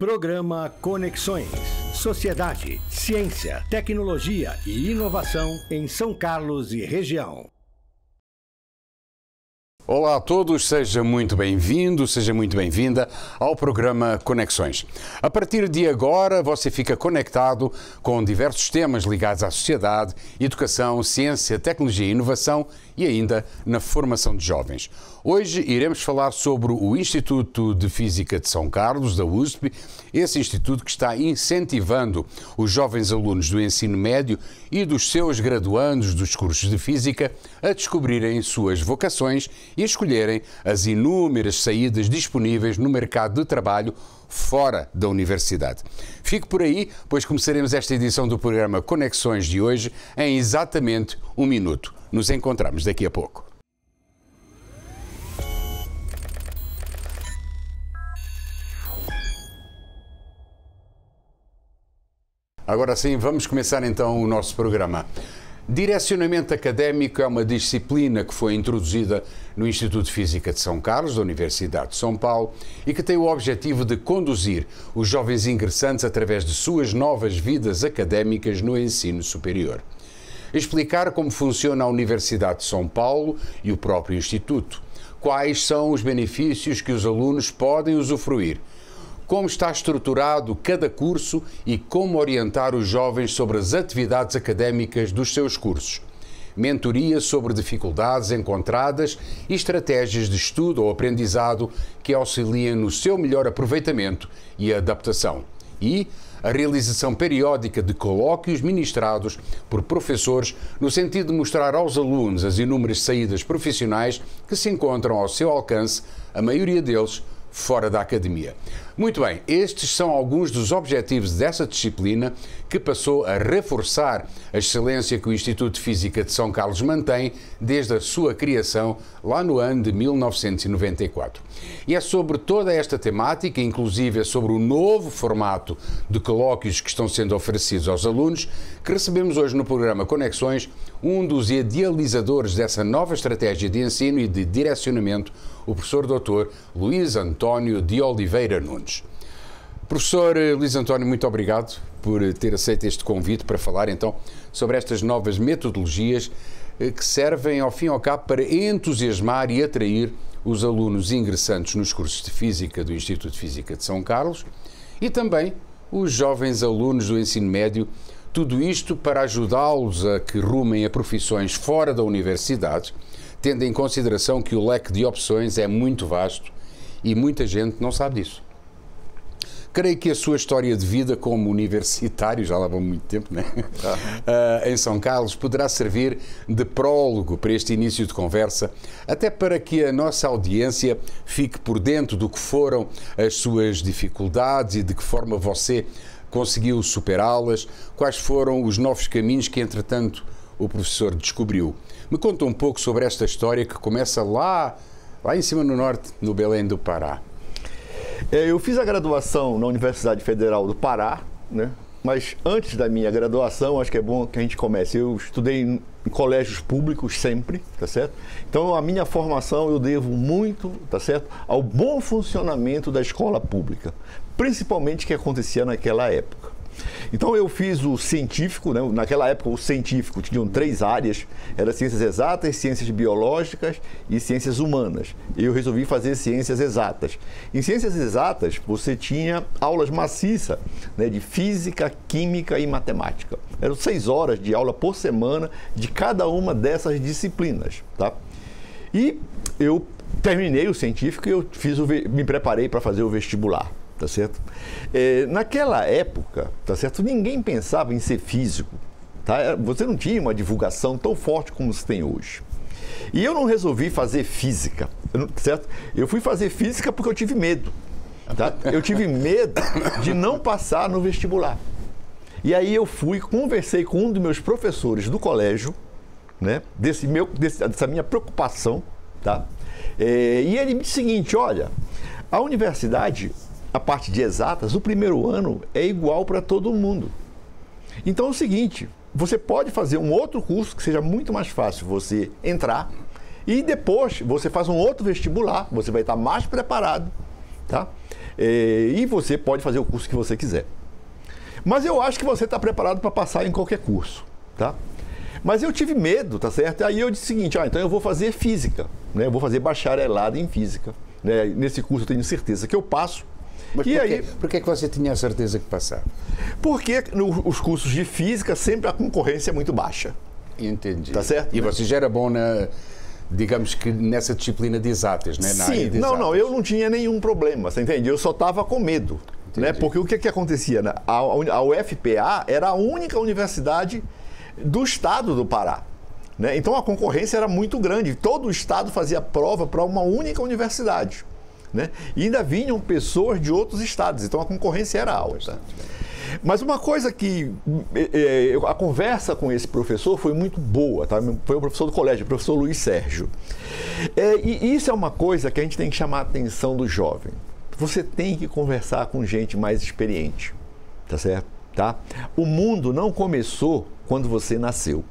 Programa Conexões. Sociedade, ciência, tecnologia e inovação em São Carlos e região. Olá a todos, seja muito bem-vindo, seja muito bem-vinda ao programa Conexões. A partir de agora você fica conectado com diversos temas ligados à sociedade, educação, ciência, tecnologia e inovação e ainda na formação de jovens. Hoje iremos falar sobre o Instituto de Física de São Carlos, da USP, esse instituto que está incentivando os jovens alunos do ensino médio e dos seus graduandos dos cursos de Física a descobrirem suas vocações e escolherem as inúmeras saídas disponíveis no mercado de trabalho fora da universidade. Fique por aí, pois começaremos esta edição do programa Conexões de hoje em exatamente um minuto. Nos encontramos daqui a pouco. Agora sim, vamos começar então o nosso programa. Direcionamento académico é uma disciplina que foi introduzida no Instituto de Física de São Carlos, da Universidade de São Paulo, e que tem o objetivo de conduzir os jovens ingressantes através de suas novas vidas académicas no ensino superior. Explicar como funciona a Universidade de São Paulo e o próprio Instituto, quais são os benefícios que os alunos podem usufruir, como está estruturado cada curso e como orientar os jovens sobre as atividades académicas dos seus cursos. Mentoria sobre dificuldades encontradas e estratégias de estudo ou aprendizado que auxiliem no seu melhor aproveitamento e adaptação. E a realização periódica de colóquios ministrados por professores no sentido de mostrar aos alunos as inúmeras saídas profissionais que se encontram ao seu alcance, a maioria deles fora da academia. Muito bem, estes são alguns dos objetivos dessa disciplina que passou a reforçar a excelência que o Instituto de Física de São Carlos mantém desde a sua criação lá no ano de 1994. E é sobre toda esta temática, inclusive é sobre o novo formato de colóquios que estão sendo oferecidos aos alunos, que recebemos hoje no programa Conexões um dos idealizadores dessa nova estratégia de ensino e de direcionamento, o professor Dr. Luís António de Oliveira Nunes. Professor Luís António, muito obrigado por ter aceito este convite para falar então sobre estas novas metodologias que servem ao fim e ao cabo para entusiasmar e atrair os alunos ingressantes nos cursos de Física do Instituto de Física de São Carlos e também os jovens alunos do ensino médio, tudo isto para ajudá-los a que rumem a profissões fora da universidade, tendo em consideração que o leque de opções é muito vasto e muita gente não sabe disso. Creio que a sua história de vida como universitário, já lá vão muito tempo, né? Em São Carlos, poderá servir de prólogo para este início de conversa, até para que a nossa audiência fique por dentro do que foram as suas dificuldades e de que forma você conseguiu superá-las, quais foram os novos caminhos que, entretanto, o professor descobriu. Me conta um pouco sobre esta história que começa lá em cima no norte, no Belém do Pará. Eu fiz a graduação na Universidade Federal do Pará, né? Mas antes da minha graduação, acho que é bom que a gente comece. Eu estudei em colégios públicos sempre, tá certo? Então, a minha formação eu devo muito, tá certo, ao bom funcionamento da escola pública, principalmente o que acontecia naquela época. Então eu fiz o científico, né? Naquela época o científico tinham 3 áreas, era ciências exatas, ciências biológicas e ciências humanas. Eu resolvi fazer ciências exatas. Em ciências exatas você tinha aulas maciças, né, de física, química e matemática. Eram 6 horas de aula por semana de cada uma dessas disciplinas, tá? E eu terminei o científico e eu me preparei para fazer o vestibular. Tá certo? Naquela época, tá certo? Ninguém pensava em ser físico, tá? Você não tinha uma divulgação tão forte como se tem hoje. E eu não resolvi fazer física, certo? Eu fui fazer física porque eu tive medo, tá? Eu tive medo de não passar no vestibular. E aí eu conversei com um dos meus professores do colégio, né? Dessa minha preocupação, tá? E ele me disse o seguinte: olha, a universidade, a parte de exatas, o primeiro ano é igual para todo mundo. Então é o seguinte, você pode fazer um outro curso que seja muito mais fácil você entrar e depois você faz um outro vestibular, você vai estar mais preparado, tá? E você pode fazer o curso que você quiser. Mas eu acho que você está preparado para passar em qualquer curso, tá? Mas eu tive medo, tá certo? Aí eu disse o seguinte, então eu vou fazer física, né? Eu vou fazer bacharelado em física, né? Nesse curso eu tenho certeza que eu passo. Mas por que você tinha a certeza que passava? Porque nos cursos de física sempre a concorrência é muito baixa. Entendi. Tá certo? E você já era bom digamos que nessa disciplina de exatas, né? Na área de exatas. Não, eu não tinha nenhum problema, você entende? Eu só estava com medo, né? Porque o que acontecia? Né? A UFPA era a única universidade do estado do Pará, né? Então a concorrência era muito grande, todo o estado fazia prova para uma única universidade, né? E ainda vinham pessoas de outros estados, então a concorrência era alta. Mas uma coisa que a conversa com esse professor foi muito boa, tá? Foi o professor do colégio, o professor Luiz Sérgio. E isso é uma coisa que a gente tem que chamar a atenção do jovem. Você tem que conversar com gente mais experiente, tá certo? Tá? O mundo não começou quando você nasceu.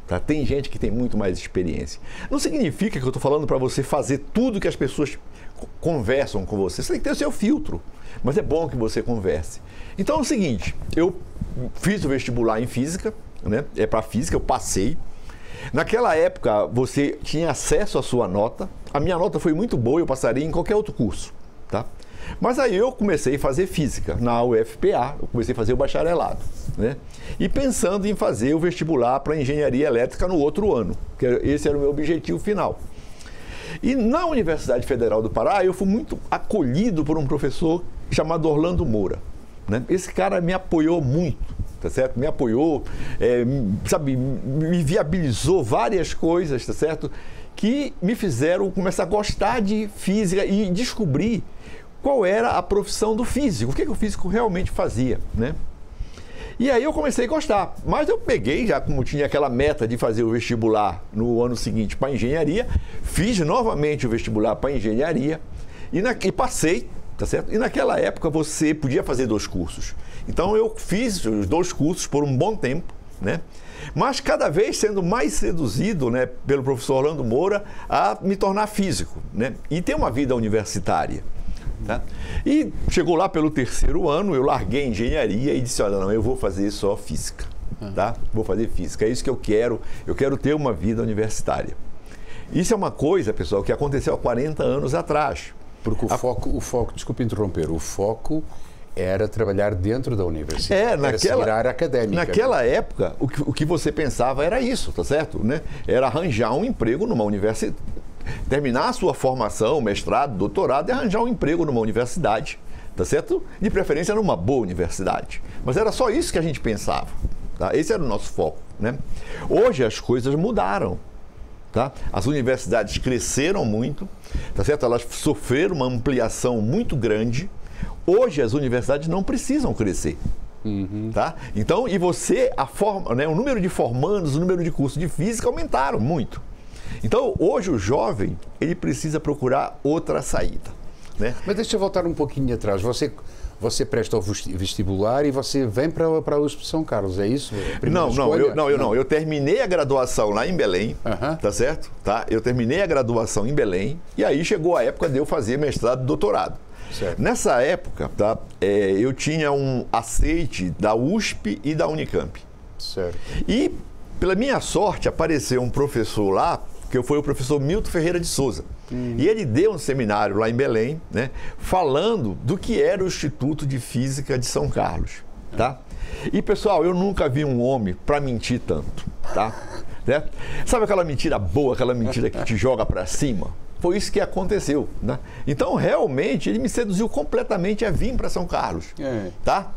Tá? Tem gente que tem muito mais experiência. Não significa que eu estou falando para você fazer tudo que as pessoas conversam com você. Você tem que ter o seu filtro, mas é bom que você converse. Então é o seguinte, eu fiz o vestibular em física, né? Para física, eu passei. Naquela época, você tinha acesso à sua nota. A minha nota foi muito boa, eu passaria em qualquer outro curso, tá? Mas aí eu comecei a fazer física na UFPA, eu comecei a fazer o bacharelado, né? E pensando em fazer o vestibular para engenharia elétrica no outro ano, que esse era o meu objetivo final. E na Universidade Federal do Pará, eu fui muito acolhido por um professor chamado Orlando Moura, né? Esse cara me apoiou muito, tá certo? Me apoiou, sabe, me viabilizou várias coisas, tá certo? Que me fizeram começar a gostar de física e descobrir qual era a profissão do físico, o que o físico realmente fazia, né? E aí eu comecei a gostar, mas eu peguei, já como tinha aquela meta de fazer o vestibular no ano seguinte para engenharia, fiz novamente o vestibular para engenharia e passei, tá certo? E naquela época você podia fazer 2 cursos. Então eu fiz os 2 cursos por um bom tempo, né? Mas cada vez sendo mais seduzido, né, pelo professor Orlando Moura a me tornar físico, né? E ter uma vida universitária. Tá? E chegou lá pelo 3º ano, eu larguei a engenharia e disse, olha, não, eu vou fazer só física, tá? Vou fazer física, é isso que eu quero ter uma vida universitária. Isso é uma coisa, pessoal, que aconteceu há 40 anos atrás. Porque o foco, desculpe interromper, o foco era trabalhar dentro da universidade, era seguir a área académica. Naquela época, o que você pensava era isso, tá certo? Né? Era arranjar um emprego numa universidade, terminar a sua formação, mestrado, doutorado e arranjar um emprego numa universidade, tá certo? De preferência numa boa universidade. Mas era só isso que a gente pensava, tá? Esse era o nosso foco, né? Hoje as coisas mudaram, tá? As universidades cresceram muito, tá certo? Elas sofreram uma ampliação muito grande. Hoje as universidades não precisam crescer. Tá? Então, e você, né, o número de formandos, o número de cursos de física aumentaram muito. Então, hoje o jovem, ele precisa procurar outra saída, né? Mas deixa eu voltar um pouquinho atrás. Você presta o vestibular e você vem para a USP de São Carlos, é isso? Não. Eu terminei a graduação lá em Belém, tá certo? Tá? Eu terminei a graduação em Belém e aí chegou a época de eu fazer mestrado e doutorado. Certo. Nessa época, tá, eu tinha um aceite da USP e da Unicamp. Certo. E, pela minha sorte, apareceu um professor lá, que foi o professor Milton Ferreira de Souza. E ele deu um seminário lá em Belém, né, falando do que era o Instituto de Física de São Carlos. Tá? E, pessoal, eu nunca vi um homem para mentir tanto. Tá? Né? Sabe aquela mentira boa, aquela mentira que te joga para cima? Foi isso que aconteceu, né? Então, realmente, ele me seduziu completamente a vir para São Carlos, tá?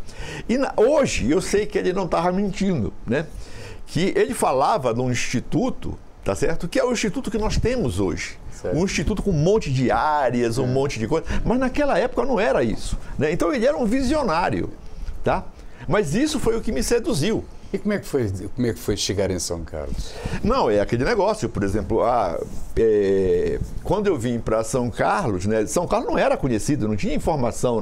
E hoje, eu sei que ele não estava mentindo, né? Que ele falava de um instituto, tá certo? Que é o instituto que nós temos hoje. Certo. Um instituto com um monte de áreas, um monte de coisa. Mas naquela época não era isso, né? Então, ele era um visionário, tá? Mas isso foi o que me seduziu. E como é que foi chegar em São Carlos? Não, é aquele negócio, por exemplo, quando eu vim para São Carlos, né, São Carlos não era conhecido, não tinha informação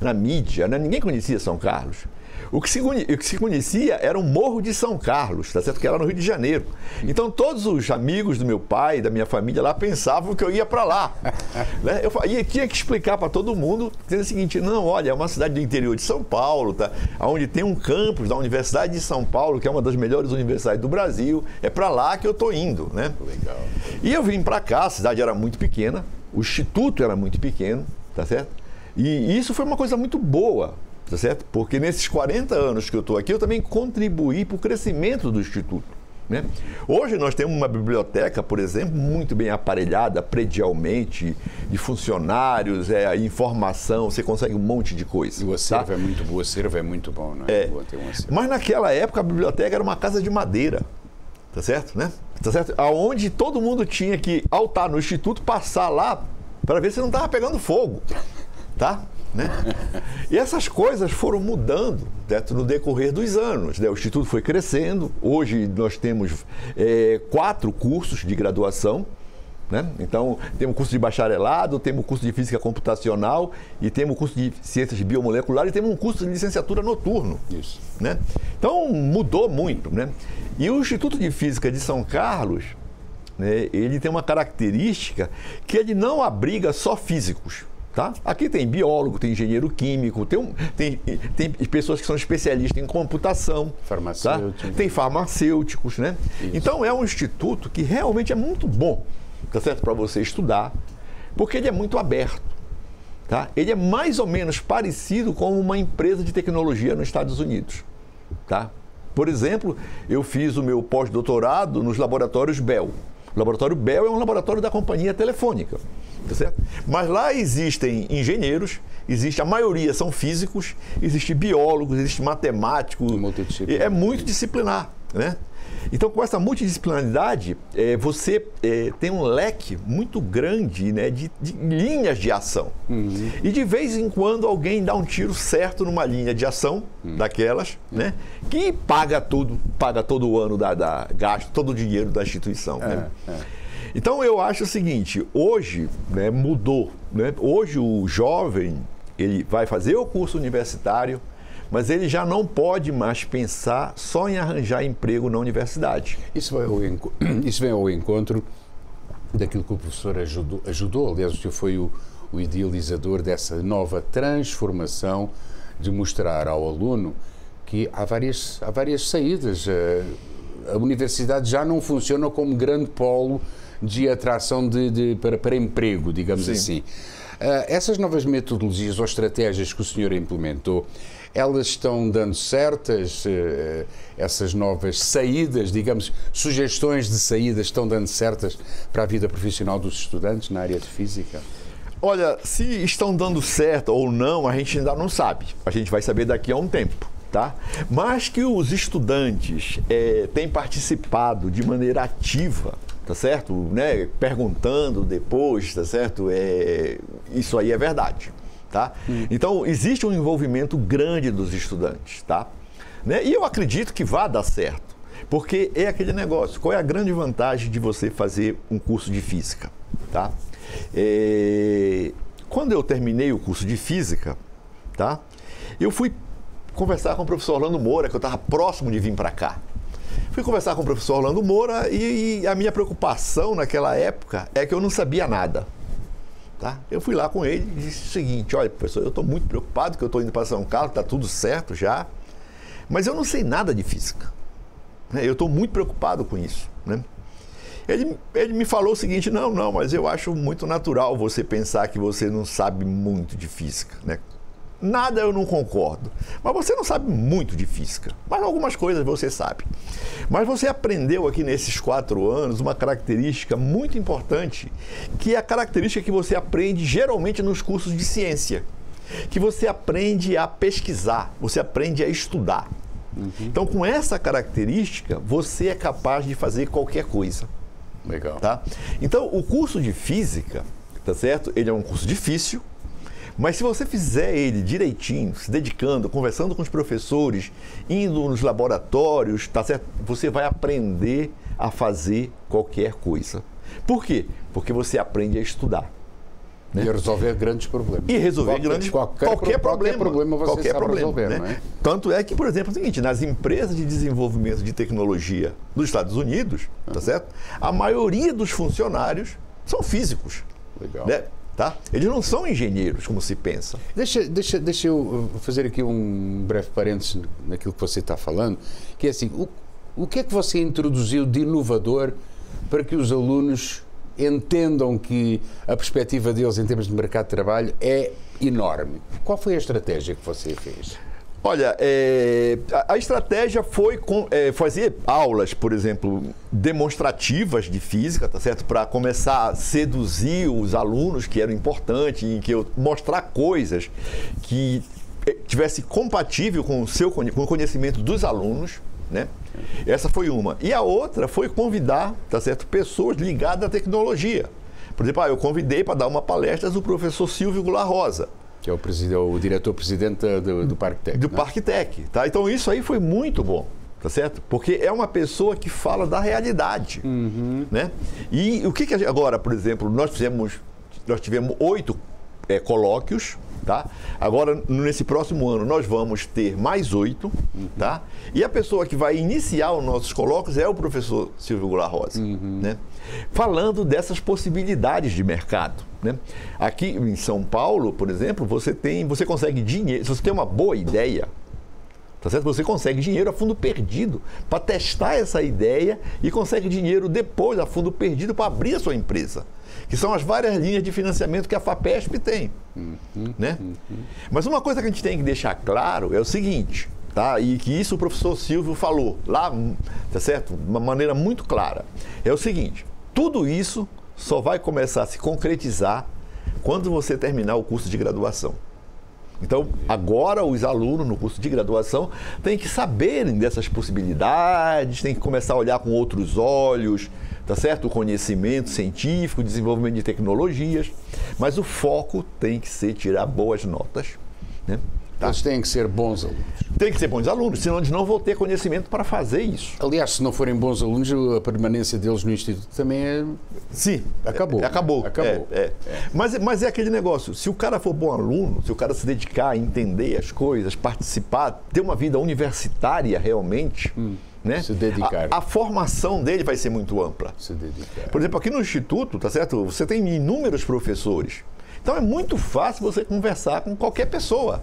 na mídia, né, ninguém conhecia São Carlos. O que se conhecia era o Morro de São Carlos, tá certo? Que era no Rio de Janeiro. Então, todos os amigos do meu pai, da minha família lá, pensavam que eu ia para lá. Né? E tinha que explicar para todo mundo, dizendo o seguinte, não, olha, é uma cidade do interior de São Paulo, tá? Onde tem um campus da Universidade de São Paulo, que é uma das melhores universidades do Brasil, é para lá que eu estou indo, né? Legal. E eu vim para cá, a cidade era muito pequena, o instituto era muito pequeno, tá certo? E isso foi uma coisa muito boa, tá certo? Porque nesses 40 anos que eu estou aqui, eu também contribuí para o crescimento do Instituto, né? Hoje nós temos uma biblioteca, por exemplo, muito bem aparelhada, predialmente, de funcionários, informação, você consegue um monte de coisa. E o acervo é muito bom, não é? Mas naquela época a biblioteca era uma casa de madeira, tá certo, né? Tá certo? Onde todo mundo tinha que, ao estar no Instituto, passar lá para ver se não estava pegando fogo, tá? Né? E essas coisas foram mudando, certo? No decorrer dos anos, né? O Instituto foi crescendo. Hoje nós temos 4 cursos de graduação, né? Então temos o curso de bacharelado, temos o curso de física computacional e temos o curso de ciências biomoleculares e temos um curso de licenciatura noturno. Isso. Né? Então mudou muito, né? E o Instituto de Física de São Carlos, né, ele tem uma característica que ele não abriga só físicos. Tá? Aqui tem biólogo, tem engenheiro químico, tem pessoas que são especialistas em computação, farmacêuticos, tá? Tem farmacêuticos, né? Então é um instituto que realmente é muito bom, tá certo, para você estudar, porque ele é muito aberto, tá? Ele é mais ou menos parecido com uma empresa de tecnologia nos Estados Unidos, tá? Por exemplo, eu fiz o meu pós-doutorado nos laboratórios Bell. O laboratório Bell é um laboratório da companhia telefônica. Tá certo? Mas lá existem engenheiros, a maioria são físicos, existe biólogos, existe matemático, é multidisciplinar, né? Então, com essa multidisciplinaridade, você tem um leque muito grande, né, de linhas de ação. E de vez em quando alguém dá um tiro certo numa linha de ação daquelas, né, que paga todo ano gasto todo o dinheiro da instituição. Né? Então eu acho o seguinte, hoje, né, mudou, né? Hoje o jovem, ele vai fazer o curso universitário, mas ele já não pode mais pensar só em arranjar emprego na universidade. Isso vem ao encontro daquilo que o professor ajudou. Aliás, o senhor foi o idealizador dessa nova transformação de mostrar ao aluno que há várias saídas. A universidade já não funciona como grande polo de atração para emprego, digamos assim. Essas novas metodologias ou estratégias que o senhor implementou, elas estão dando certas, essas novas saídas, digamos, sugestões de saídas estão dando certas para a vida profissional dos estudantes na área de física? Olha, se estão dando certo ou não, a gente ainda não sabe. A gente vai saber daqui a um tempo. Tá? Mas que os estudantes têm participado de maneira ativa, tá certo? Né? Perguntando depois, tá certo? Isso aí é verdade, tá? Então, existe um envolvimento grande dos estudantes, tá? Né? E eu acredito que vai dar certo, porque é aquele negócio. Qual é a grande vantagem de você fazer um curso de física, tá? Quando eu terminei o curso de física, tá? Eu fui conversar com o professor Orlando Moura, que eu estava próximo de vir para cá. Fui conversar com o professor Orlando Moura e a minha preocupação naquela época é que eu não sabia nada. Tá? Eu fui lá com ele e disse o seguinte, olha, professor, eu estou muito preocupado que eu estou indo para São Carlos, está tudo certo já, mas eu não sei nada de física. Eu estou muito preocupado com isso. Né? Ele me falou o seguinte, não, mas eu acho muito natural você pensar que você não sabe muito de física, né? Nada eu não concordo, mas você não sabe muito de física, mas algumas coisas você sabe. Mas você aprendeu aqui nesses 4 anos uma característica muito importante, que é a característica que você aprende geralmente nos cursos de ciência, que você aprende a pesquisar, você aprende a estudar. Então, com essa característica, você é capaz de fazer qualquer coisa. Legal. Tá? Então, o curso de física, tá certo? Ele é um curso difícil, Mas se você fizer ele direitinho, se dedicando, conversando com os professores, indo nos laboratórios, tá certo? Você vai aprender a fazer qualquer coisa. Por quê? Porque você aprende a estudar. E a resolver grandes problemas. E resolver qualquer problema. Qualquer problema você qualquer sabe problema, resolver, né? não é? Tanto é que, por exemplo, é o seguinte, nas empresas de desenvolvimento de tecnologia dos Estados Unidos, tá certo? A maioria dos funcionários são físicos. Legal. Né? Tá? Eles não são engenheiros, como se pensa. Deixa eu fazer aqui um breve parênteses naquilo que você está falando, que é assim, o que é que você introduziu de inovador para que os alunos entendam que a perspectiva deles em termos de mercado de trabalho é enorme? Qual foi a estratégia que você fez? Olha, a estratégia foi fazer aulas, por exemplo, demonstrativas de física, tá certo? Para começar a seduzir os alunos, que eram importantes, em que eu mostrar coisas que tivesse compatível com o conhecimento dos alunos, né? Essa foi uma. E a outra foi convidar, tá certo, pessoas ligadas à tecnologia. Por exemplo, eu convidei para dar uma palestra o professor Silvio Goulart Rosa, que é o diretor-presidente do Parque Tech. Do Parque Tech, tá? Então isso aí foi muito bom, tá certo? Porque é uma pessoa que fala da realidade, né? E o que agora, por exemplo, nós tivemos 8 colóquios, tá? Agora, nesse próximo ano, nós vamos ter mais 8, tá? E a pessoa que vai iniciar os nossos colóquios é o professor Silvio Goulart Rosa, né? Falando dessas possibilidades de mercado, né? Aqui em São Paulo, por exemplo, você consegue dinheiro, se você tem uma boa ideia, tá certo? Você consegue dinheiro a fundo perdido para testar essa ideia e consegue dinheiro depois a fundo perdido para abrir a sua empresa, que são as várias linhas de financiamento que a FAPESP tem, né? Mas uma coisa que a gente tem que deixar claro é o seguinte, tá? E que isso o professor Silvio falou lá, tá certo? De uma maneira muito clara. É o seguinte, tudo isso só vai começar a se concretizar quando você terminar o curso de graduação. Então, agora os alunos no curso de graduação têm que saberem dessas possibilidades, têm que começar a olhar com outros olhos, tá certo? O conhecimento científico, o desenvolvimento de tecnologias, mas o foco tem que ser tirar boas notas, né? Tá? Eles têm que ser bons alunos. Tem que ser bons alunos, senão eles não vão ter conhecimento para fazer isso. Aliás, se não forem bons alunos, a permanência deles no Instituto também Sim, acabou. Acabou. Mas é aquele negócio, se o cara for bom aluno, se o cara se dedicar a entender as coisas, participar, ter uma vida universitária realmente, né? Se dedicar. A formação dele vai ser muito ampla. Se dedicar. Por exemplo, aqui no Instituto, tá certo? Você tem inúmeros professores. Então é muito fácil você conversar com qualquer pessoa,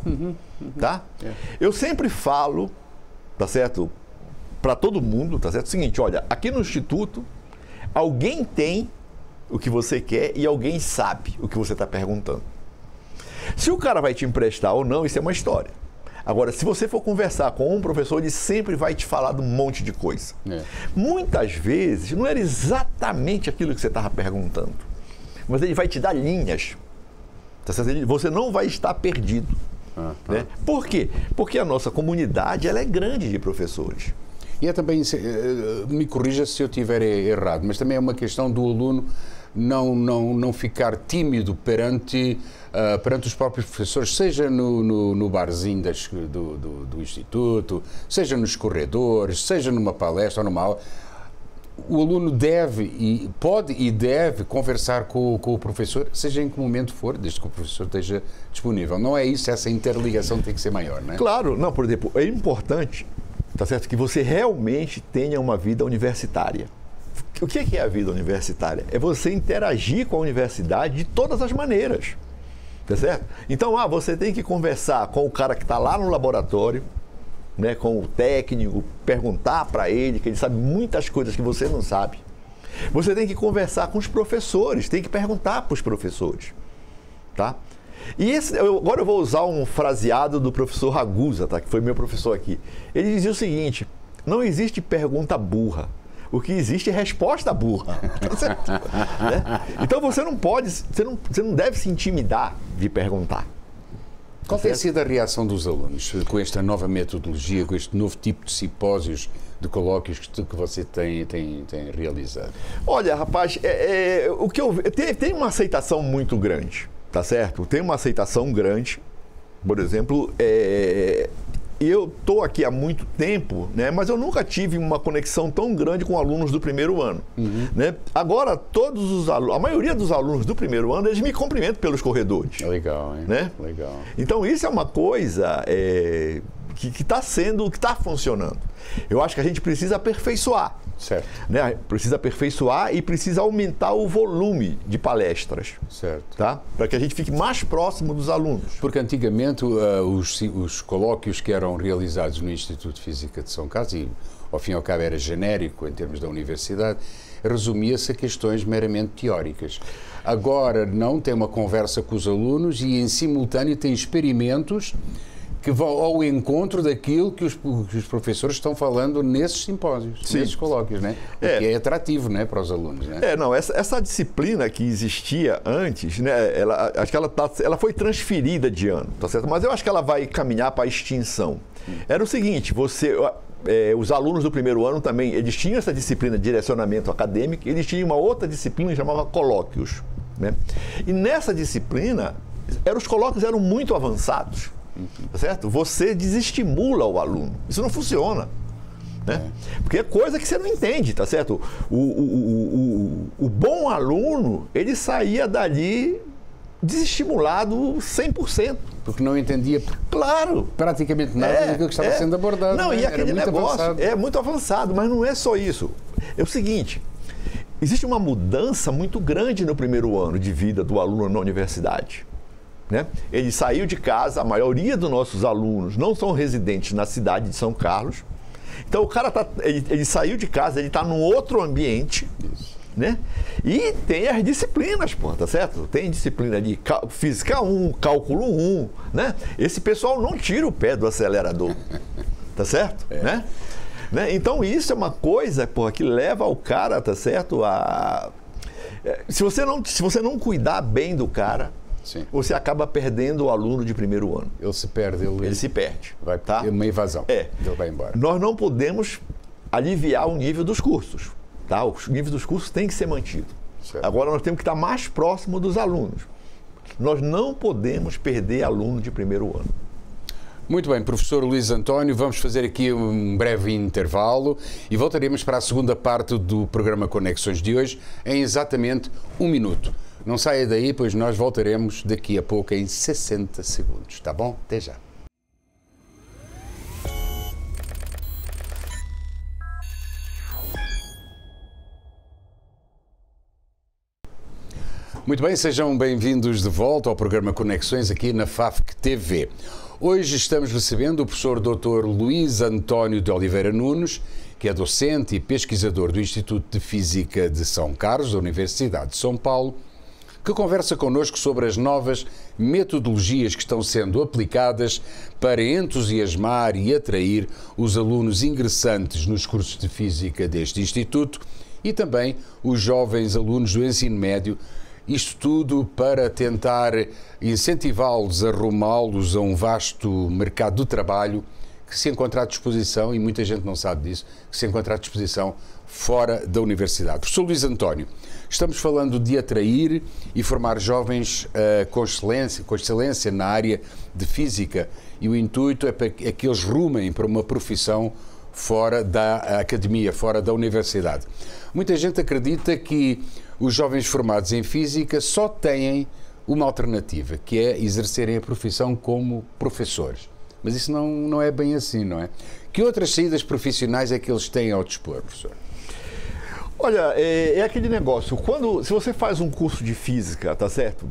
tá? Eu sempre falo, tá certo? Para todo mundo, tá certo? O seguinte, olha, aqui no Instituto, alguém tem o que você quer e alguém sabe o que você está perguntando. Se o cara vai te emprestar ou não, isso é uma história. Agora, se você for conversar com um professor, ele sempre vai te falar de um monte de coisa. Muitas vezes, não era exatamente aquilo que você estava perguntando, mas ele vai te dar linhas. Você não vai estar perdido. Né? Por quê? Porque a nossa comunidade ela é grande de professores. E é também, me corrija se eu estiver errado, mas também é uma questão do aluno não ficar tímido perante os próprios professores, seja no barzinho do Instituto, seja nos corredores, seja numa palestra ou numa aula. O aluno pode e deve conversar com o professor, seja em que momento for, desde que o professor esteja disponível. Não é isso, essa interligação tem que ser maior, não é? Claro, não, por exemplo, é importante, tá certo, que você realmente tenha uma vida universitária. O que é a vida universitária? É você interagir com a universidade de todas as maneiras, tá certo? Então, você tem que conversar com o cara que está lá no laboratório, né, com o técnico, perguntar para ele, que ele sabe muitas coisas que você não sabe. Você tem que conversar com os professores, tem que perguntar para os professores, tá? E agora eu vou usar um fraseado do professor Ragusa, tá, que foi meu professor aqui. Ele dizia o seguinte, não existe pergunta burra, o que existe é resposta burra. Tá certo? Né? Então você não deve se intimidar de perguntar. Qual tem sido a reação dos alunos com esta nova metodologia, com este novo tipo de simpósios, de colóquios que você tem realizado? Olha, rapaz, tem uma aceitação muito grande, tá certo? Tem uma aceitação grande. Por exemplo, eu estou aqui há muito tempo, né? Mas eu nunca tive uma conexão tão grande com alunos do primeiro ano. Né? Agora, todos os alunos, a maioria dos alunos do primeiro ano, eles me cumprimentam pelos corredores. Legal, hein? Né? Legal. Então, isso é uma coisa que está funcionando. Eu acho que a gente precisa aperfeiçoar. Certo. Né? Precisa aperfeiçoar e precisa aumentar o volume de palestras. Certo. Tá? Para que a gente fique mais próximo dos alunos. Porque antigamente os colóquios que eram realizados no Instituto de Física de São Carlos, e ao fim e ao cabo era genérico em termos da universidade, resumia-se a questões meramente teóricas. Agora não, tem uma conversa com os alunos e em simultâneo tem experimentos que vão ao encontro daquilo que os professores estão falando nesses simpósios, nesses colóquios, né? O que é atrativo, né, para os alunos, né? Não, essa disciplina que existia antes, né, acho que ela foi transferida de ano, tá certo? Mas eu acho que ela vai caminhar para a extinção. Era o seguinte, os alunos do primeiro ano também, eles tinham essa disciplina de direcionamento acadêmico, eles tinham uma outra disciplina que chamava colóquios, né? E nessa disciplina, os colóquios eram muito avançados. Tá certo? Você desestimula o aluno. Isso não funciona. Né? Porque é coisa que você não entende, tá certo? O bom aluno, ele saía dali desestimulado 100%. Porque não entendia, claro, praticamente nada daquilo que estava sendo abordado. Não, né? E aquele negócio é muito avançado, mas não é só isso. É o seguinte, existe uma mudança muito grande no primeiro ano de vida do aluno na universidade. Né? Ele saiu de casa, a maioria dos nossos alunos não são residentes na cidade de São Carlos. Então o cara ele saiu de casa, ele está num outro ambiente. Isso. Né? E tem as disciplinas, pô, tá certo? Tem disciplina de Física 1, Cálculo 1, né? Esse pessoal não tira o pé do acelerador, tá certo? Né? Então isso é uma coisa, pô, que leva o cara, tá certo? Se você não cuidar bem do cara, sim, você acaba perdendo o aluno de primeiro ano. Ele se perde. Ele se perde. Vai ter uma evasão. Ele vai embora. Nós não podemos aliviar o nível dos cursos. Tá? O nível dos cursos tem que ser mantido. Certo. Agora nós temos que estar mais próximo dos alunos. Nós não podemos perder aluno de primeiro ano. Muito bem, professor Luís António, vamos fazer aqui um breve intervalo e voltaremos para a segunda parte do programa Conexões de hoje em exatamente 1 minuto. Não saia daí, pois nós voltaremos daqui a pouco em 60 segundos, tá bom? Até já. Muito bem, sejam bem-vindos de volta ao programa Conexões aqui na FAFC TV. Hoje estamos recebendo o professor Dr. Luís António de Oliveira Nunes, que é docente e pesquisador do Instituto de Física de São Carlos, da Universidade de São Paulo, que conversa connosco sobre as novas metodologias que estão sendo aplicadas para entusiasmar e atrair os alunos ingressantes nos cursos de Física deste Instituto e também os jovens alunos do ensino médio, isto tudo para tentar incentivá-los, arrumá-los a um vasto mercado do trabalho que se encontra à disposição, e muita gente não sabe disso, que se encontra à disposição fora da universidade. Professor Luís António, estamos falando de atrair e formar jovens com excelência na área de Física, e o intuito é que eles rumem para uma profissão fora da academia, fora da universidade. Muita gente acredita que os jovens formados em Física só têm uma alternativa, que é exercerem a profissão como professores. Mas isso não é bem assim, não é? Que outras saídas profissionais é que eles têm ao dispor, professor? Olha, é aquele negócio, se você faz um curso de Física, tá certo?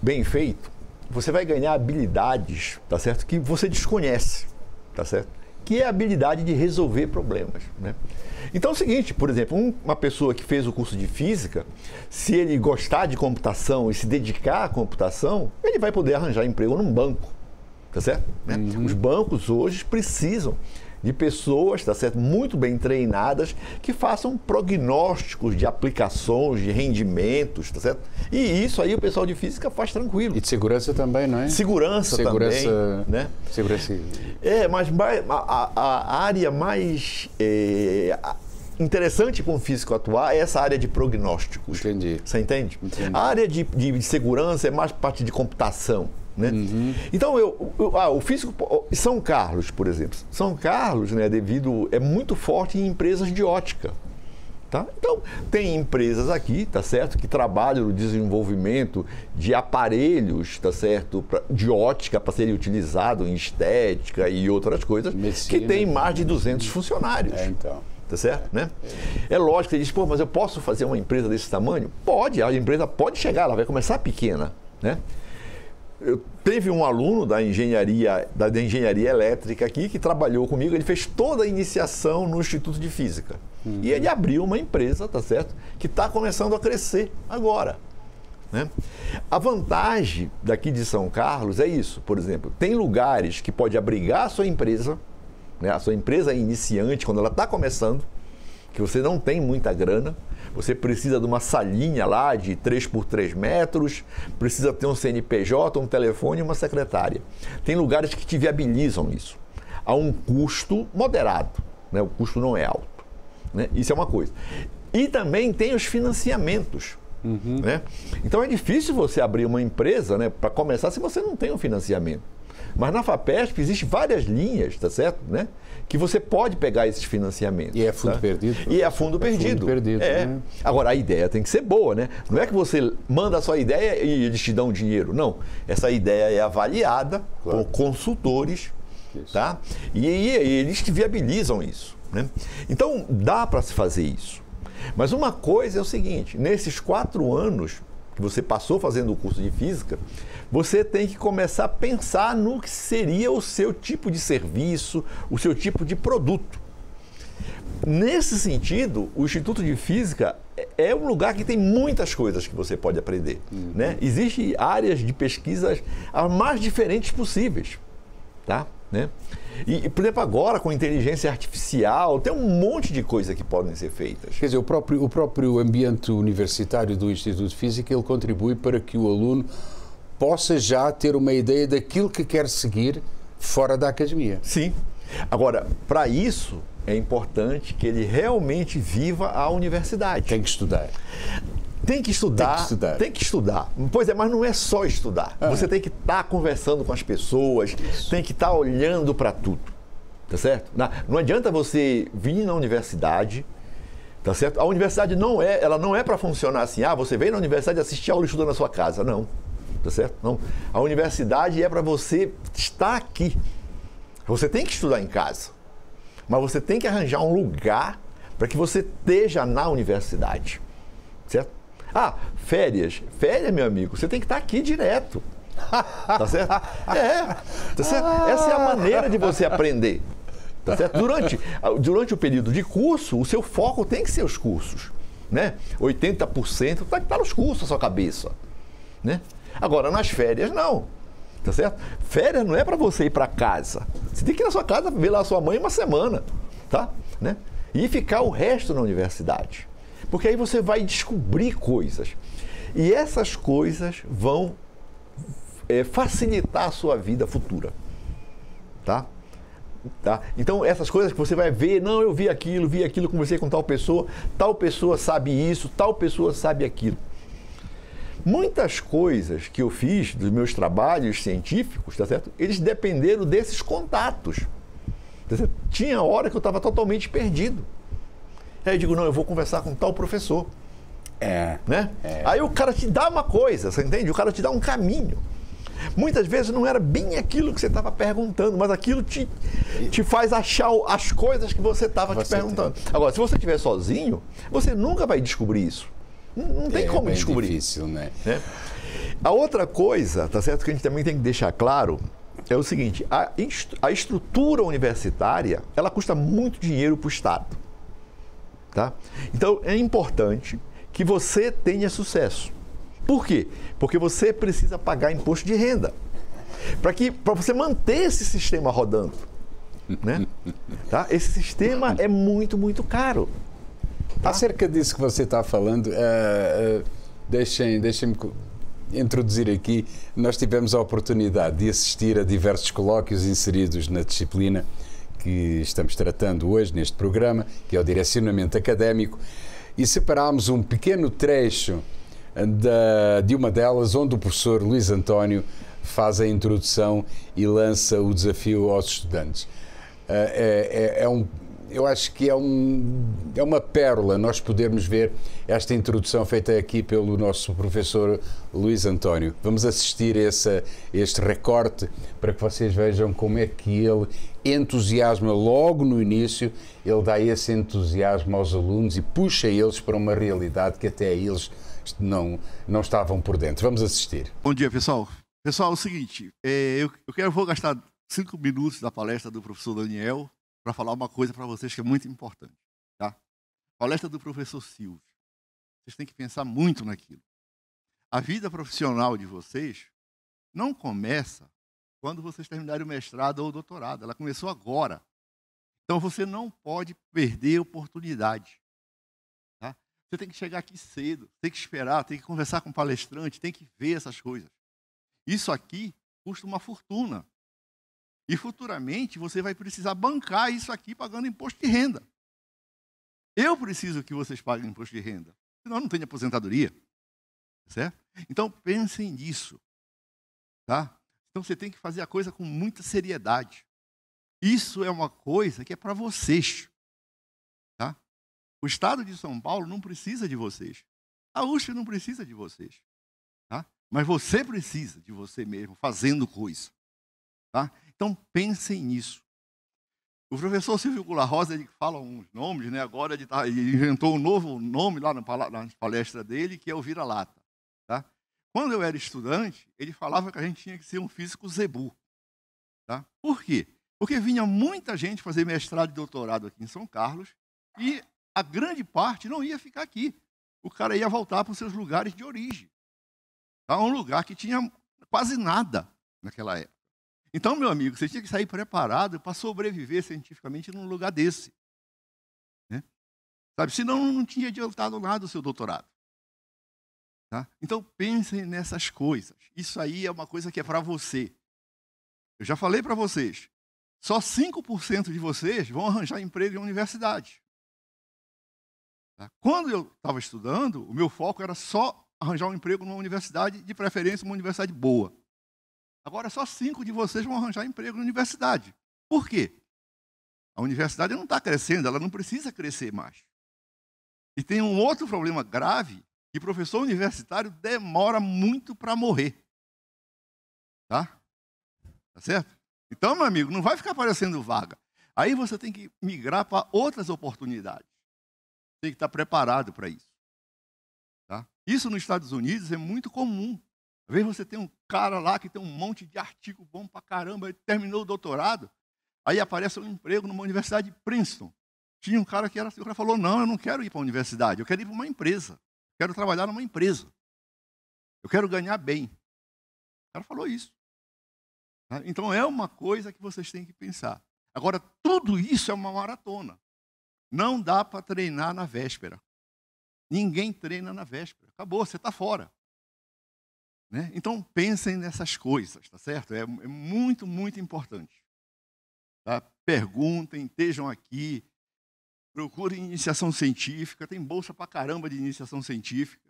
Bem feito, você vai ganhar habilidades, tá certo? Que você desconhece, tá certo? Que é a habilidade de resolver problemas, né? Então é o seguinte, por exemplo, uma pessoa que fez o curso de Física, se ele gostar de computação e se dedicar à computação, ele vai poder arranjar emprego num banco, tá certo? Né? Os bancos hoje precisam de pessoas, tá certo, muito bem treinadas, que façam prognósticos de aplicações, de rendimentos, tá certo? E isso aí o pessoal de Física faz tranquilo. E de segurança também, não é? Segurança também, né? Segurança. Mas a área mais interessante para um físico atuar é essa área de prognósticos. Entendi. Você entende? Entendi. A área de segurança é mais parte de computação. Né? Então, o físico... São Carlos, por exemplo. São Carlos, né, é muito forte em empresas de ótica. Tá? Então, tem empresas aqui, tá certo, que trabalham no desenvolvimento de aparelhos, tá certo, de ótica para serem utilizados em estética e outras coisas, medicina, que tem mais de 200 funcionários. Então. Tá certo? Né? É lógico que você diz, pô, mas eu posso fazer uma empresa desse tamanho? Pode, a empresa pode chegar, ela vai começar pequena, né? Teve um aluno da engenharia elétrica aqui que trabalhou comigo, ele fez toda a iniciação no Instituto de Física. E ele abriu uma empresa, tá certo? Que está começando a crescer agora. Né? A vantagem daqui de São Carlos é isso, por exemplo, tem lugares que pode abrigar a sua empresa, né? A sua empresa iniciante, quando ela está começando, que você não tem muita grana, você precisa de uma salinha lá de 3 por 3 metros, precisa ter um CNPJ, um telefone e uma secretária. Tem lugares que te viabilizam isso, a um custo moderado, né? O custo não é alto. Né? Isso é uma coisa. E também tem os financiamentos. Né? Então é difícil você abrir uma empresa, né, para começar se você não tem um financiamento. Mas na FAPESP existem várias linhas, tá certo? Né? Que você pode pegar esses financiamentos. E é fundo perdido? E é fundo perdido. Né? Agora, a ideia tem que ser boa, né? Não é que você manda a sua ideia e eles te dão dinheiro. Não. Essa ideia é avaliada por consultores, tá? E eles te viabilizam isso. Né? Então, dá para se fazer isso. Mas uma coisa é o seguinte, nesses 4 anos que você passou fazendo o curso de física, você tem que começar a pensar no que seria o seu tipo de serviço, o seu tipo de produto. Nesse sentido, o Instituto de Física é um lugar que tem muitas coisas que você pode aprender. Né? Existem áreas de pesquisas as mais diferentes possíveis. Tá? Né? E, por exemplo, agora com inteligência artificial, tem um monte de coisas que podem ser feitas. Quer dizer, o próprio ambiente universitário do Instituto de Física, ele contribui para que o aluno possa já ter uma ideia daquilo que quer seguir fora da academia. Sim. Agora, para isso, é importante que ele realmente viva a universidade. Tem que estudar. Tem que estudar. Pois é, mas não é só estudar. Você tem que estar conversando com as pessoas, tem que estar olhando para tudo, tá certo? Não adianta você vir na universidade, tá certo? A universidade não é para funcionar assim, você vem na universidade assistir aula e estuda na sua casa, não, tá certo? Não. A universidade é para você estar aqui. Você tem que estudar em casa, mas você tem que arranjar um lugar para que você esteja na universidade, certo? Férias, meu amigo, você tem que estar aqui direto. Tá certo? Tá certo? Essa é a maneira de você aprender. Tá certo? Durante o período de curso, o seu foco tem que ser os cursos. Né? 80% tem que estar nos cursos na sua cabeça. Né? Agora, nas férias, não. Tá certo? Férias não é para você ir para casa. Você tem que ir na sua casa ver lá a sua mãe uma semana. Tá? Né? E ficar o resto na universidade. Porque aí você vai descobrir coisas. E essas coisas vão facilitar a sua vida futura. Tá? Então, essas coisas que você vai ver, não, eu vi aquilo, conversei com tal pessoa sabe isso, tal pessoa sabe aquilo. Muitas coisas que eu fiz dos meus trabalhos científicos, tá certo? Eles dependeram desses contatos. Tá certo? Tinha hora que eu estava totalmente perdido. Aí eu digo, não, eu vou conversar com tal professor. Né? Aí o cara te dá uma coisa, você entende? O cara te dá um caminho. Muitas vezes não era bem aquilo que você estava perguntando, mas aquilo te faz achar as coisas que você estava te perguntando. Agora, se você estiver sozinho, você nunca vai descobrir isso. Não tem como descobrir. É difícil, né? A outra coisa, tá certo, que a gente também tem que deixar claro, é o seguinte, a estrutura universitária, ela custa muito dinheiro para o Estado. Tá? Então, é importante que você tenha sucesso. Por quê? Porque você precisa pagar imposto de renda. Para você manter esse sistema rodando. Né? Tá? Esse sistema é muito, muito caro. Tá? Acerca disso que você está falando, deixem-me introduzir aqui. Nós tivemos a oportunidade de assistir a diversos colóquios inseridos na disciplina que estamos tratando hoje neste programa, que é o direcionamento académico, e separámos um pequeno trecho de uma delas, onde o professor Luís António faz a introdução e lança o desafio aos estudantes. Eu acho que é uma pérola nós podermos ver esta introdução feita aqui pelo nosso professor Luís António. Vamos assistir a este recorte para que vocês vejam como é que ele entusiasma logo no início, ele dá esse entusiasmo aos alunos e puxa eles para uma realidade que até eles não estavam por dentro. Vamos assistir. Bom dia, pessoal. Pessoal, é o seguinte, eu vou gastar 5 minutos da palestra do professor Daniel para falar uma coisa para vocês que é muito importante. Tá? Palestra do professor Silvio. Vocês têm que pensar muito naquilo. A vida profissional de vocês não começa quando vocês terminarem o mestrado ou o doutorado. Ela começou agora. Então você não pode perder a oportunidade. Tá? Você tem que chegar aqui cedo, tem que esperar, tem que conversar com o palestrante, tem que ver essas coisas. Isso aqui custa uma fortuna. E futuramente você vai precisar bancar isso aqui pagando imposto de renda. Eu preciso que vocês paguem imposto de renda, senão eu não tenho aposentadoria. Certo? Então pensem nisso. Tá? Então você tem que fazer a coisa com muita seriedade. Isso é uma coisa que é para vocês. Tá? O Estado de São Paulo não precisa de vocês. A USP não precisa de vocês. Tá? Mas você precisa de você mesmo, fazendo coisa. Tá? Então, pensem nisso. O professor Silvio Goulart Rosa, ele fala uns nomes, né? Agora ele inventou um novo nome lá na palestra dele, que é o vira-lata. Tá? Quando eu era estudante, ele falava que a gente tinha que ser um físico zebu. Tá? Por quê? Porque vinha muita gente fazer mestrado e doutorado aqui em São Carlos e a grande parte não ia ficar aqui. O cara ia voltar para os seus lugares de origem. Tá? Um lugar que tinha quase nada naquela época. Então, meu amigo, você tinha que sair preparado para sobreviver cientificamente num lugar desse. Né? Sabe? Senão não tinha adiantado nada o seu doutorado. Tá? Então, pensem nessas coisas. Isso aí é uma coisa que é para você. Eu já falei para vocês, só 5% de vocês vão arranjar emprego em universidade. Tá? Quando eu estava estudando, o meu foco era só arranjar um emprego numa universidade, de preferência uma universidade boa. Agora, só 5 de vocês vão arranjar emprego na universidade. Por quê? A universidade não está crescendo, ela não precisa crescer mais. E tem um outro problema grave, que professor universitário demora muito para morrer. Tá? Tá certo? Então, meu amigo, não vai ficar aparecendo vaga. Aí você tem que migrar para outras oportunidades. Tem que estar preparado para isso. Tá? Isso nos Estados Unidos é muito comum. Às vezes você tem um cara lá que tem um monte de artigo bom pra caramba, ele terminou o doutorado, aí aparece um emprego numa universidade de Princeton. Tinha um cara que era assim, o cara falou, não, eu não quero ir para a universidade, eu quero ir para uma empresa. Eu quero trabalhar numa empresa. Eu quero ganhar bem. O cara falou isso. Tá? Então é uma coisa que vocês têm que pensar. Agora, tudo isso é uma maratona. Não dá para treinar na véspera. Ninguém treina na véspera. Acabou, você está fora. Né? Então, pensem nessas coisas, tá certo? É muito, muito importante. Tá? Perguntem, estejam aqui, procurem iniciação científica, tem bolsa pra caramba de iniciação científica,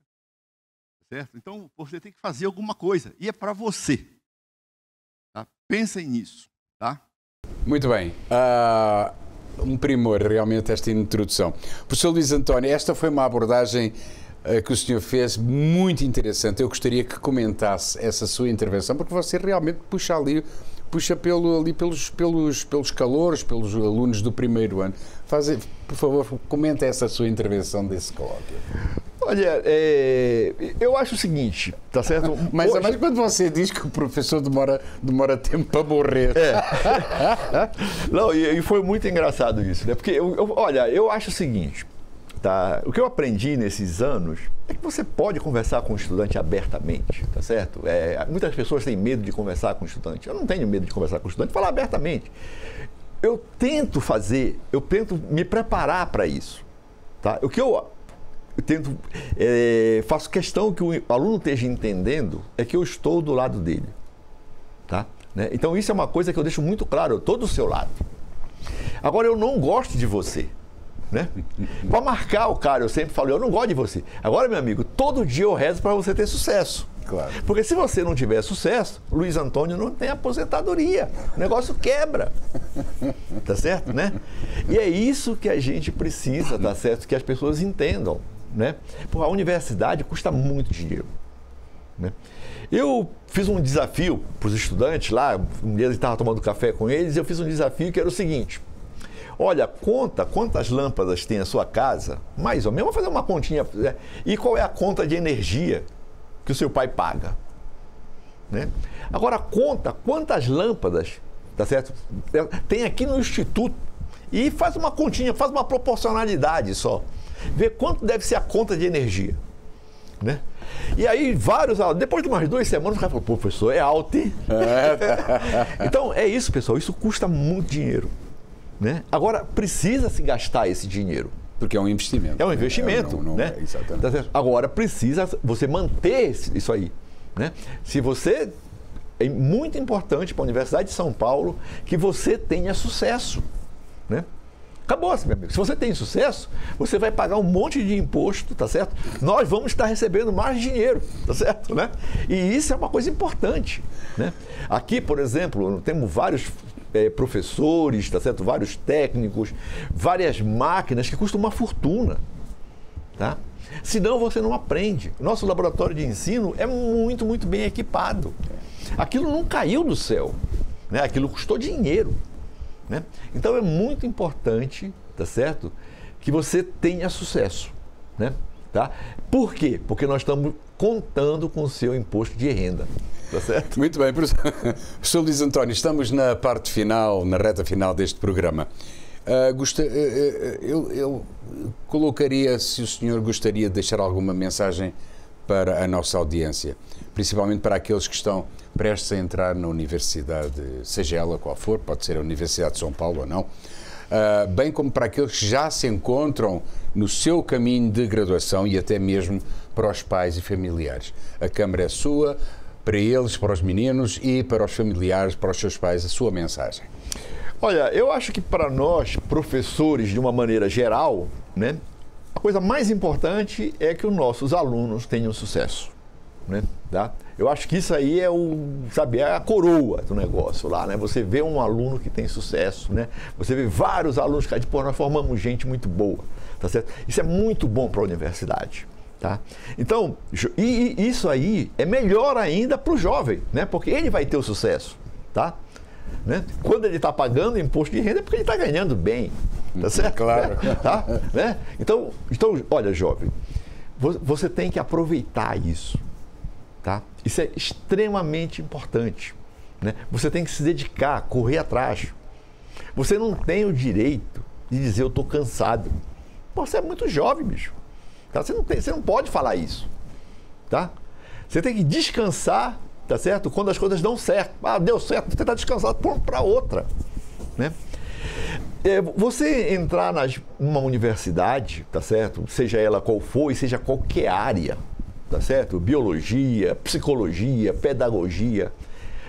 tá certo? Então, você tem que fazer alguma coisa, e é para você. Tá? Pensem nisso. Tá? Muito bem. Um primor, realmente, esta introdução. Professor Luís António, esta foi uma abordagem que o senhor fez muito interessante. Eu gostaria que comentasse essa sua intervenção, porque você realmente puxa pelos calores, pelos alunos do primeiro ano. Por favor, comente essa sua intervenção desse colóquio. Olha, eu acho o seguinte, tá certo? Mas quando você diz que o professor demora tempo para morrer. Não, e foi muito engraçado isso, né? Porque, olha, eu acho o seguinte. Tá? O que eu aprendi nesses anos é que você pode conversar com o estudante abertamente, tá certo? Muitas pessoas têm medo de conversar com o estudante. Eu não tenho medo de conversar com o estudante, falar abertamente. Eu tento me preparar para isso. Tá? O que eu faço questão que o aluno esteja entendendo é que eu estou do lado dele. Tá? Né? Então isso é uma coisa que eu deixo muito claro, eu estou do seu lado. Agora, eu não gosto de você. Né? Para marcar o cara, eu sempre falo, eu não gosto de você. Agora, meu amigo, todo dia eu rezo para você ter sucesso. Claro. Porque se você não tiver sucesso, Luiz Antônio não tem aposentadoria. O negócio quebra. Tá certo, né? E é isso que a gente precisa, tá certo? Que as pessoas entendam, né? Porque a universidade custa muito dinheiro, né? Eu fiz um desafio para os estudantes lá, um dia eu estava tomando café com eles, e eu fiz um desafio que era o seguinte: olha, conta quantas lâmpadas tem a sua casa, mais ou menos, vamos fazer uma continha, né? E qual é a conta de energia que o seu pai paga, né? Agora conta quantas lâmpadas, tá certo, tem aqui no Instituto e faz uma continha, faz uma proporcionalidade só, vê quanto deve ser a conta de energia, né? E aí depois de umas 2 semanas o cara falou, professor, é alto, hein? Então é isso, pessoal, isso custa muito dinheiro, né? Agora precisa se gastar esse dinheiro. Porque é um investimento. É um investimento, né? Exatamente. Agora, precisa você manter isso aí, né? Se você... É muito importante para a Universidade de São Paulo que você tenha sucesso, né? Acabou, meu amigo. Se você tem sucesso, você vai pagar um monte de imposto, tá certo? Nós vamos estar recebendo mais dinheiro, tá certo, né? E isso é uma coisa importante, né? Aqui, por exemplo, temos vários... professores, tá certo? Vários técnicos, várias máquinas que custam uma fortuna, tá? Senão você não aprende. Nosso laboratório de ensino é muito, muito bem equipado. Aquilo não caiu do céu, né? Aquilo custou dinheiro, né? Então é muito importante, tá certo? Que você tenha sucesso, né? Tá? Por quê? Porque nós estamos contando com o seu imposto de renda. Tá certo? Muito bem, professor Luiz António, estamos na parte final, na reta final deste programa. Eu colocaria, se o senhor gostaria de deixar alguma mensagem para a nossa audiência, principalmente para aqueles que estão prestes a entrar na universidade, seja ela qual for, pode ser a Universidade de São Paulo ou não, bem como para aqueles que já se encontram no seu caminho de graduação e até mesmo para os pais e familiares. A Câmara é sua, para eles, para os meninos e para os familiares, para os seus pais, a sua mensagem. Olha, eu acho que para nós, professores, de uma maneira geral, né, a coisa mais importante é que os nossos alunos tenham sucesso, né, tá? Eu acho que isso aí é é a coroa do negócio lá, né? Você vê um aluno que tem sucesso, né? Você vê vários alunos que nós formamos gente muito boa, tá certo? Isso é muito bom para a universidade. Tá? Então, e isso aí é melhor ainda para o jovem, né? Porque ele vai ter o sucesso, tá? Né? Quando ele está pagando imposto de renda é porque ele está ganhando bem, tá certo? Claro. Tá? Né? Então, olha, jovem, você tem que aproveitar isso, tá? Isso é extremamente importante, né? Você tem que se dedicar, correr atrás. Você não tem o direito de dizer eu estou cansado. Pô, você é muito jovem, bicho. Tá? Você não pode falar isso, tá? Você tem que descansar, tá certo? Quando as coisas dão certo. Ah, deu certo, você está descansado, pronto para outra, né? Você entrar numa universidade, tá certo? Seja ela qual for e seja qualquer área, tá certo? Biologia, psicologia, pedagogia,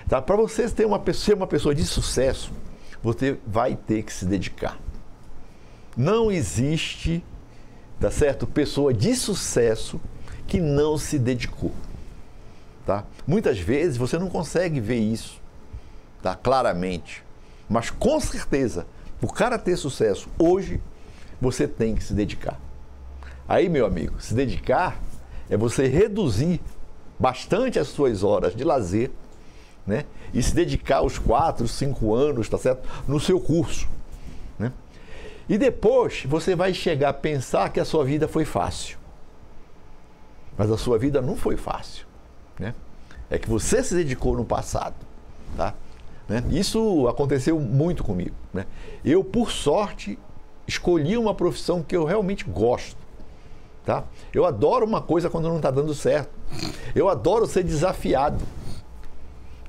tá? Para você ser uma pessoa de sucesso, você vai ter que se dedicar. Não existe, tá certo? Pessoa de sucesso que não se dedicou, tá? Muitas vezes você não consegue ver isso, tá? Claramente, mas com certeza, para o cara ter sucesso hoje, você tem que se dedicar. Aí, meu amigo, se dedicar é você reduzir bastante as suas horas de lazer, né? E se dedicar os 4, 5 anos, tá certo? No seu curso, né? E depois você vai chegar a pensar que a sua vida foi fácil. Mas a sua vida não foi fácil, né? É que você se dedicou no passado, tá? Né? Isso aconteceu muito comigo, né? Eu, por sorte, escolhi uma profissão que eu realmente gosto, tá? Eu adoro uma coisa quando não está dando certo. Eu adoro ser desafiado,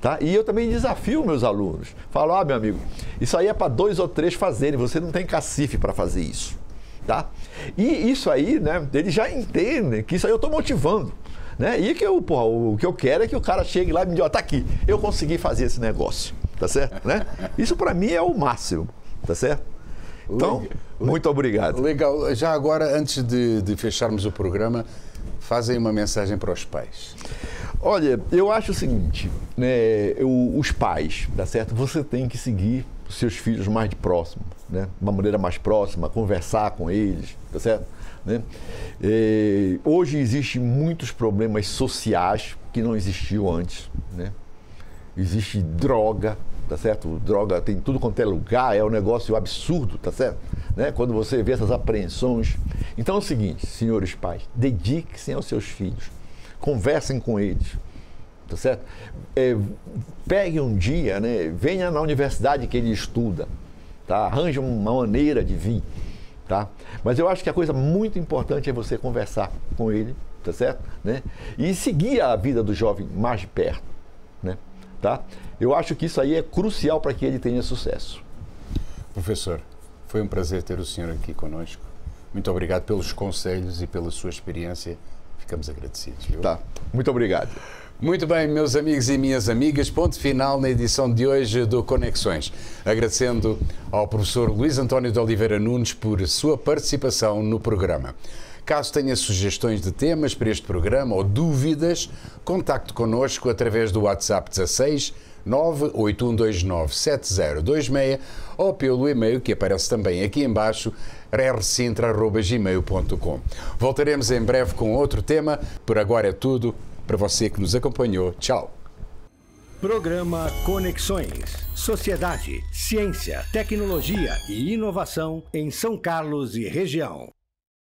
tá? E eu também desafio meus alunos. Falo, meu amigo, isso aí é para 2 ou 3 fazerem, você não tem cacife para fazer isso, tá? E isso aí, né, eles já entendem que isso aí eu estou motivando, né? E que o que eu quero é que o cara chegue lá e me diga, tá aqui, eu consegui fazer esse negócio, tá certo? Né? Isso para mim é o máximo, tá certo? Então, muito obrigado. Legal. Já agora, antes de fecharmos o programa, fazem uma mensagem para os pais. Olha, eu acho o seguinte, né, os pais, tá certo? Você tem que seguir os seus filhos mais de próximo, né? De uma maneira mais próxima, conversar com eles, tá certo? Né? Hoje existem muitos problemas sociais que não existiam antes, né? Existe droga, tá certo? Droga tem tudo quanto é lugar, é um negócio absurdo, tá certo? Né? Quando você vê essas apreensões. Então é o seguinte, senhores pais, dediquem-se aos seus filhos, conversem com eles, tá certo? Pegue um dia, né? Venha na universidade que ele estuda, tá? Arranje uma maneira de vir, tá? Mas eu acho que a coisa muito importante é você conversar com ele, tá certo? Né? E seguir a vida do jovem mais de perto, né? Tá? Eu acho que isso aí é crucial para que ele tenha sucesso. Professor, foi um prazer ter o senhor aqui conosco. Muito obrigado pelos conselhos e pela sua experiência. Ficamos agradecidos. Viu? Tá, muito obrigado. Muito bem, meus amigos e minhas amigas, ponto final na edição de hoje do Conexões. Agradecendo ao professor Luís António de Oliveira Nunes por sua participação no programa. Caso tenha sugestões de temas para este programa ou dúvidas, contacte connosco através do WhatsApp 16 98129 7026 ou pelo e-mail que aparece também aqui em baixo, rrsintra@gmail.com. Voltaremos em breve com outro tema. Por agora é tudo. Para você que nos acompanhou, tchau. Programa Conexões. Sociedade, ciência, tecnologia e inovação em São Carlos e região.